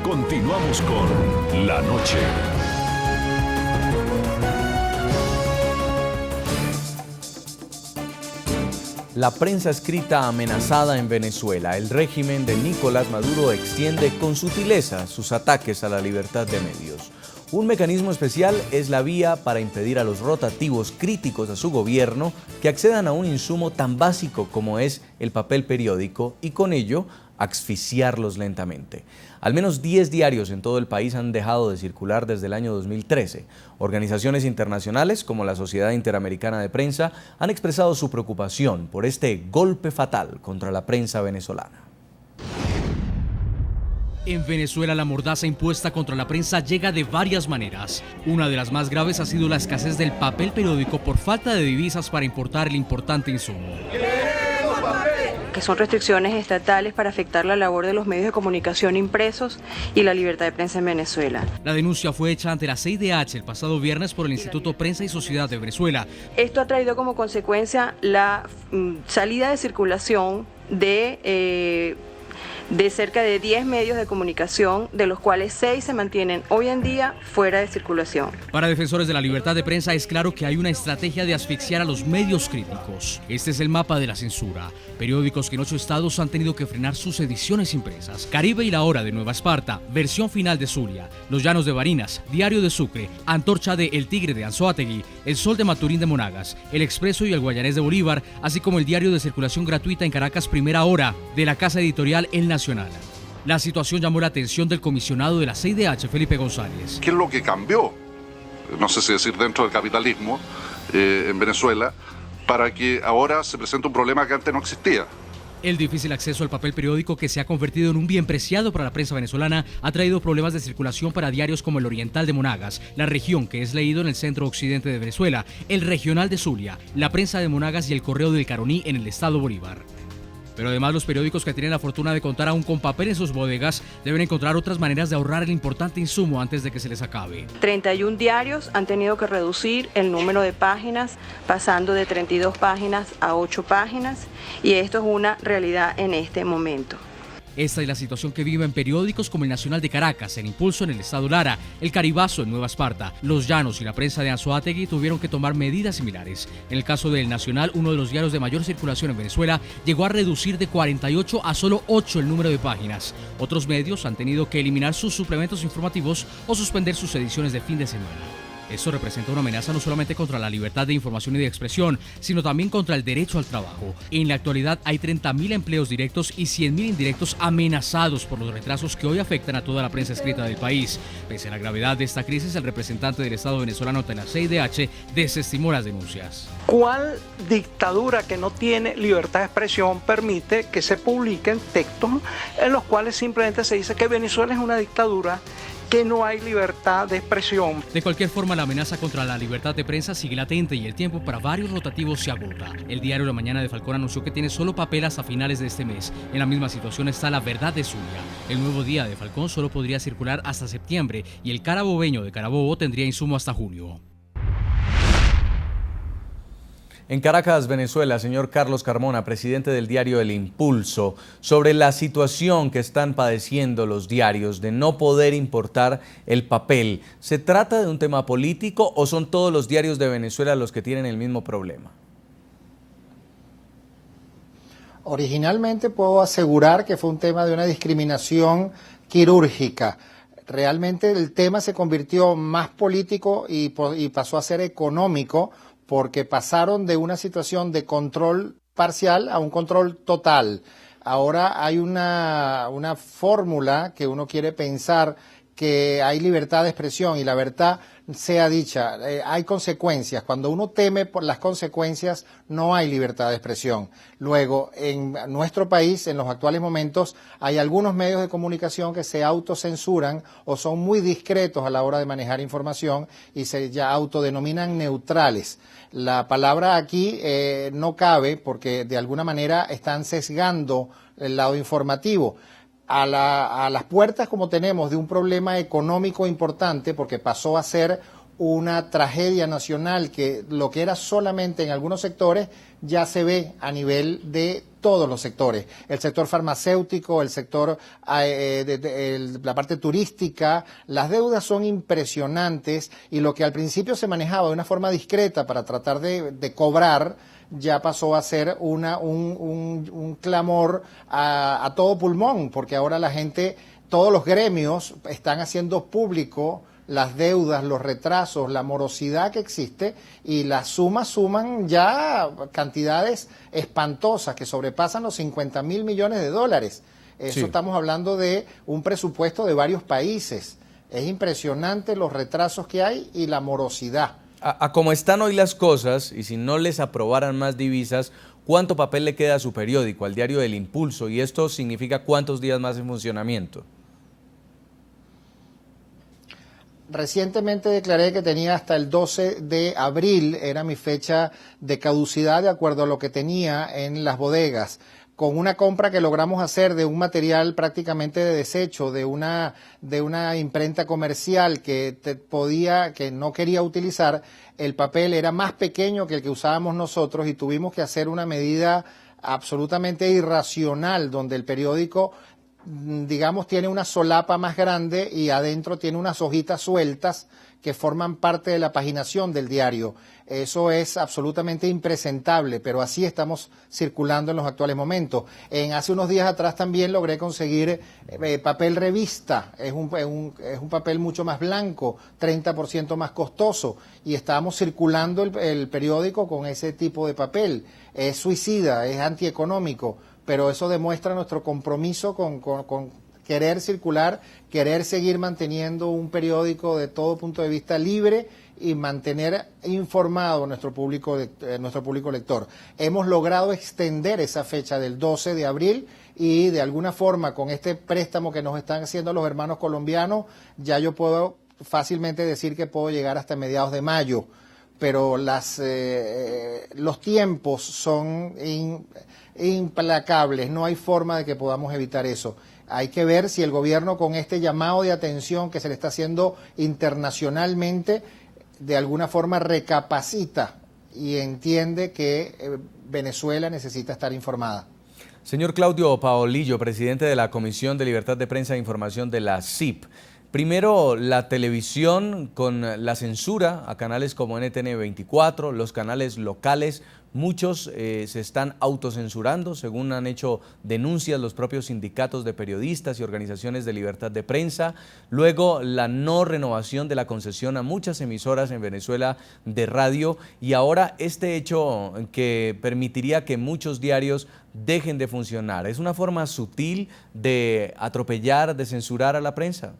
Continuamos con La Noche. La prensa escrita amenazada en Venezuela. El régimen de Nicolás Maduro extiende con sutileza sus ataques a la libertad de medios. Un mecanismo especial es la vía para impedir a los rotativos críticos a su gobierno que accedan a un insumo tan básico como es el papel periódico y con ello asfixiarlos lentamente. Al menos 10 diarios en todo el país han dejado de circular desde el año 2013. Organizaciones internacionales como la Sociedad Interamericana de Prensa han expresado su preocupación por este golpe fatal contra la prensa venezolana. En Venezuela, la mordaza impuesta contra la prensa llega de varias maneras. Una de las más graves ha sido la escasez del papel periódico por falta de divisas para importar el importante insumo. Que son restricciones estatales para afectar la labor de los medios de comunicación impresos y la libertad de prensa en Venezuela. La denuncia fue hecha ante la CIDH el pasado viernes por el Instituto Prensa y Sociedad de Venezuela. Esto ha traído como consecuencia la salida de circulación de cerca de 10 medios de comunicación, de los cuales 6 se mantienen hoy en día fuera de circulación. Para defensores de la libertad de prensa es claro que hay una estrategia de asfixiar a los medios críticos. Este es el mapa de la censura. Periódicos que en 8 estados han tenido que frenar sus ediciones impresas. Caribe y La Hora de Nueva Esparta, Versión Final de Zulia, Los Llanos de Barinas, Diario de Sucre, Antorcha de El Tigre de Anzoátegui, El Sol de Maturín de Monagas, El Expreso y El Guayanés de Bolívar, así como el diario de circulación gratuita en Caracas Primera Hora de la casa editorial El Nacional. La situación llamó la atención del comisionado de la CIDH, Felipe González. ¿Qué es lo que cambió? No sé si decir dentro del capitalismo en Venezuela, para que ahora se presente un problema que antes no existía. El difícil acceso al papel periódico, que se ha convertido en un bien preciado para la prensa venezolana, ha traído problemas de circulación para diarios como El Oriental de Monagas, La Región, que es leído en el centro occidente de Venezuela, El Regional de Zulia, La Prensa de Monagas y El Correo del Caroní en el estado Bolívar. Pero además, los periódicos que tienen la fortuna de contar aún con papel en sus bodegas deben encontrar otras maneras de ahorrar el importante insumo antes de que se les acabe. 31 diarios han tenido que reducir el número de páginas, pasando de 32 páginas a 8 páginas, y esto es una realidad en este momento. Esta es la situación que viven periódicos como El Nacional de Caracas, El Impulso en el estado Lara, El Caribazo en Nueva Esparta. Los Llanos y la prensa de Anzoátegui tuvieron que tomar medidas similares. En el caso de El Nacional, uno de los diarios de mayor circulación en Venezuela, llegó a reducir de 48 a solo 8 el número de páginas. Otros medios han tenido que eliminar sus suplementos informativos o suspender sus ediciones de fin de semana. Esto representa una amenaza no solamente contra la libertad de información y de expresión, sino también contra el derecho al trabajo. En la actualidad hay 30.000 empleos directos y 100.000 indirectos amenazados por los retrasos que hoy afectan a toda la prensa escrita del país. Pese a la gravedad de esta crisis, el representante del Estado venezolano ante la CIDH desestimó las denuncias. ¿Cuál dictadura que no tiene libertad de expresión permite que se publiquen textos en los cuales simplemente se dice que Venezuela es una dictadura, que no hay libertad de expresión? De cualquier forma, la amenaza contra la libertad de prensa sigue latente y el tiempo para varios rotativos se agota. El diario La Mañana de Falcón anunció que tiene solo papel hasta finales de este mes. En la misma situación está La Verdad de Zulia. El Nuevo Día de Falcón solo podría circular hasta septiembre y el Carabobeño de Carabobo tendría insumo hasta junio. En Caracas, Venezuela, señor Carlos Carmona, presidente del diario El Impulso, sobre la situación que están padeciendo los diarios de no poder importar el papel. ¿Se trata de un tema político o son todos los diarios de Venezuela los que tienen el mismo problema? Originalmente puedo asegurar que fue un tema de una discriminación quirúrgica. Realmente el tema se convirtió más político y pasó a ser económico, porque pasaron de una situación de control parcial a un control total. Ahora hay una fórmula que uno quiere pensar que hay libertad de expresión, y la verdad sea dicha, hay consecuencias. Cuando uno teme por las consecuencias, no hay libertad de expresión. Luego, en nuestro país, en los actuales momentos, hay algunos medios de comunicación que se autocensuran o son muy discretos a la hora de manejar información y se ya autodenominan neutrales. La palabra aquí no cabe porque de alguna manera están sesgando el lado informativo. A las puertas, como tenemos, de un problema económico importante, porque pasó a ser una tragedia nacional, que lo que era solamente en algunos sectores ya se ve a nivel de todos los sectores, el sector farmacéutico, el sector, la parte turística. Las deudas son impresionantes y lo que al principio se manejaba de una forma discreta para tratar de cobrar, ya pasó a ser un clamor a todo pulmón, porque ahora la gente, todos los gremios están haciendo público las deudas, los retrasos, la morosidad que existe, y las suman ya cantidades espantosas que sobrepasan los 50.000 millones de dólares. Eso Sí. estamos hablando de un presupuesto de varios países. Es impresionante los retrasos que hay y la morosidad. A como están hoy las cosas, y si no les aprobaran más divisas, ¿cuánto papel le queda a su periódico, al diario El Impulso? Y esto significa cuántos días más en funcionamiento. Recientemente declaré que tenía hasta el 12 de abril, era mi fecha de caducidad de acuerdo a lo que tenía en las bodegas, con una compra que logramos hacer de un material prácticamente de desecho, de una imprenta comercial que no quería utilizar. El papel era más pequeño que el que usábamos nosotros y tuvimos que hacer una medida absolutamente irracional, donde el periódico, digamos, tiene una solapa más grande y adentro tiene unas hojitas sueltas que forman parte de la paginación del diario. Eso es absolutamente impresentable, pero así estamos circulando en los actuales momentos. Hace unos días atrás también logré conseguir papel revista. Es un papel mucho más blanco, 30% más costoso, y estábamos circulando el periódico con ese tipo de papel. Es suicida, es antieconómico, pero eso demuestra nuestro compromiso con querer circular, querer seguir manteniendo un periódico de todo punto de vista libre y mantener informado a nuestro público lector. Hemos logrado extender esa fecha del 12 de abril y de alguna forma con este préstamo que nos están haciendo los hermanos colombianos, ya yo puedo fácilmente decir que puedo llegar hasta mediados de mayo, pero los tiempos son implacables, no hay forma de que podamos evitar eso. Hay que ver si el gobierno, con este llamado de atención que se le está haciendo internacionalmente, de alguna forma recapacita y entiende que Venezuela necesita estar informada. Señor Claudio Paolillo, presidente de la Comisión de Libertad de Prensa e Información de la CIP. Primero, la televisión con la censura a canales como NTN 24, los canales locales, muchos se están autocensurando, según han hecho denuncias los propios sindicatos de periodistas y organizaciones de libertad de prensa. Luego, la no renovación de la concesión a muchas emisoras en Venezuela de radio, y ahora este hecho que permitiría que muchos diarios dejen de funcionar. ¿Es una forma sutil de atropellar, de censurar a la prensa?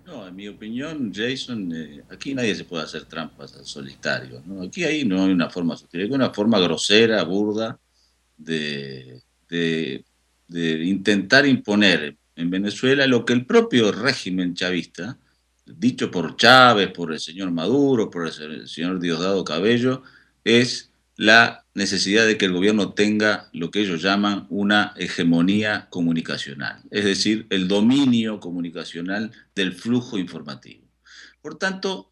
No, en mi opinión, Jason, aquí nadie se puede hacer trampas al solitario, ¿no? Ahí no hay una forma sutil, hay una forma grosera, burda, de, de, de intentar imponer en Venezuela lo que el propio régimen chavista, dicho por Chávez, por el señor Maduro, por el señor Diosdado Cabello, es la necesidad de que el gobierno tenga lo que ellos llaman una hegemonía comunicacional, es decir, el dominio comunicacional del flujo informativo. Por tanto,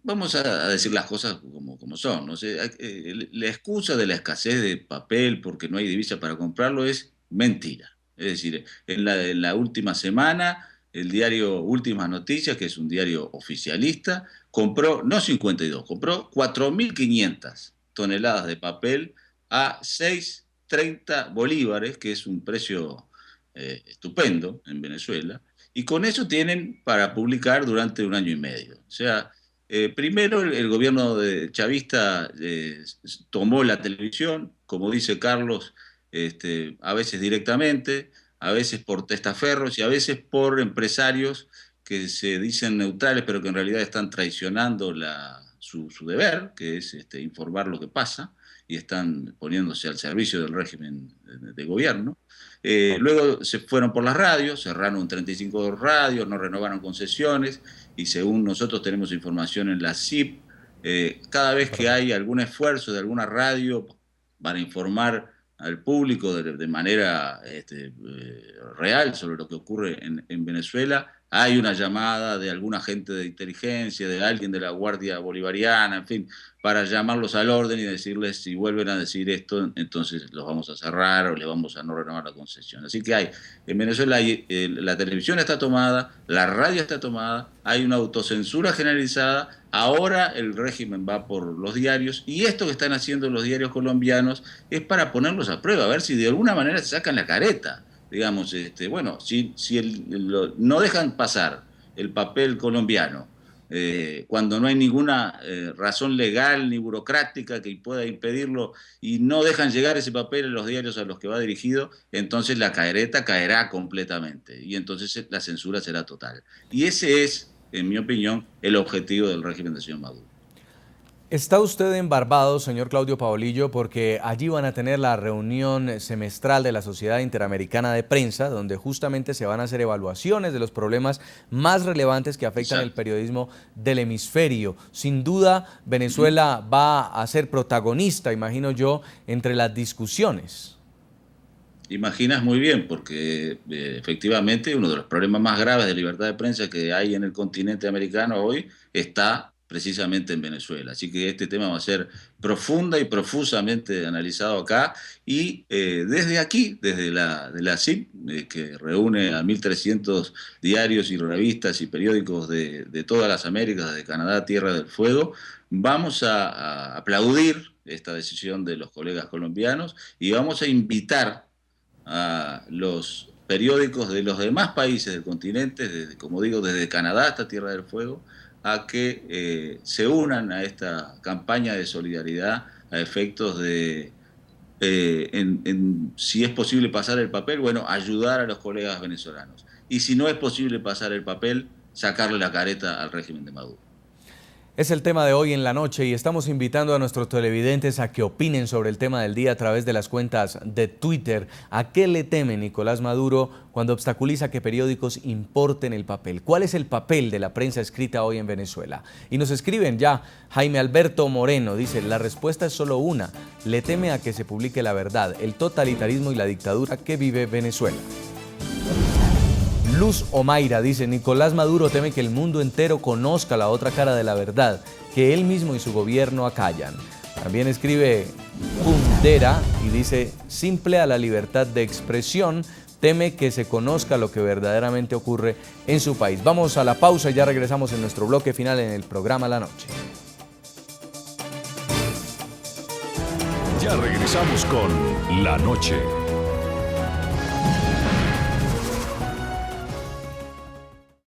vamos a decir las cosas como son, ¿no? La excusa de la escasez de papel porque no hay divisa para comprarlo es mentira. Es decir, en la última semana, el diario Últimas Noticias, que es un diario oficialista, compró, no 52, compró 4.500 toneladas de papel a 6.30 bolívares, que es un precio estupendo en Venezuela, y con eso tienen para publicar durante 1 año y medio. O sea, primero el gobierno chavista tomó la televisión, como dice Carlos, a veces directamente, a veces por testaferros y a veces por empresarios que se dicen neutrales, pero que en realidad están traicionando su deber, que es informar lo que pasa, y están poniéndose al servicio del régimen de gobierno. Luego se fueron por las radios, cerraron 35 radios, no renovaron concesiones, y según nosotros tenemos información en la CIP, cada vez que hay algún esfuerzo de alguna radio para informar al público de manera real sobre lo que ocurre en Venezuela, hay una llamada de algún agente de inteligencia, de alguien de la Guardia Bolivariana, en fin, para llamarlos al orden y decirles, si vuelven a decir esto, entonces los vamos a cerrar o les vamos a no renovar la concesión. Así que en Venezuela la televisión está tomada, la radio está tomada, hay una autocensura generalizada, ahora el régimen va por los diarios, y esto que están haciendo los diarios colombianos es para ponerlos a prueba, a ver si de alguna manera se sacan la careta. Digamos, bueno, si no dejan pasar el papel colombiano, cuando no hay ninguna razón legal ni burocrática que pueda impedirlo, y no dejan llegar ese papel en los diarios a los que va dirigido, entonces la careta caerá completamente y entonces la censura será total. Y ese es, en mi opinión, el objetivo del régimen del señor Maduro. Está usted en Barbados, señor Claudio Pavolillo, porque allí van a tener la reunión semestral de la Sociedad Interamericana de Prensa, donde justamente se van a hacer evaluaciones de los problemas más relevantes que afectan el periodismo del hemisferio. Sin duda, Venezuela va a ser protagonista, imagino yo, entre las discusiones. Imaginas muy bien, porque efectivamente uno de los problemas más graves de libertad de prensa que hay en el continente americano hoy está precisamente en Venezuela. Así que este tema va a ser profunda y profusamente analizado acá, y desde aquí, desde la CIP, que reúne a 1.300 diarios y revistas y periódicos de todas las Américas, de Canadá, Tierra del Fuego, vamos a aplaudir esta decisión de los colegas colombianos y vamos a invitar a los periódicos de los demás países del continente, como digo, desde Canadá hasta Tierra del Fuego, a que se unan a esta campaña de solidaridad a efectos de, si es posible pasar el papel, bueno, ayudar a los colegas venezolanos. Y si no es posible pasar el papel, sacarle la careta al régimen de Maduro. Es el tema de hoy en la noche y estamos invitando a nuestros televidentes a que opinen sobre el tema del día a través de las cuentas de Twitter. ¿A qué le teme Nicolás Maduro cuando obstaculiza que periódicos importen el papel? ¿Cuál es el papel de la prensa escrita hoy en Venezuela? Y nos escriben ya, Jaime Alberto Moreno dice, la respuesta es solo una, le teme a que se publique la verdad, el totalitarismo y la dictadura que vive Venezuela. Luz Omaira dice, Nicolás Maduro teme que el mundo entero conozca la otra cara de la verdad, que él mismo y su gobierno acallan. También escribe Pundera y dice, simple a la libertad de expresión, teme que se conozca lo que verdaderamente ocurre en su país. Vamos a la pausa y ya regresamos en nuestro bloque final en el programa La Noche. Ya regresamos con La Noche.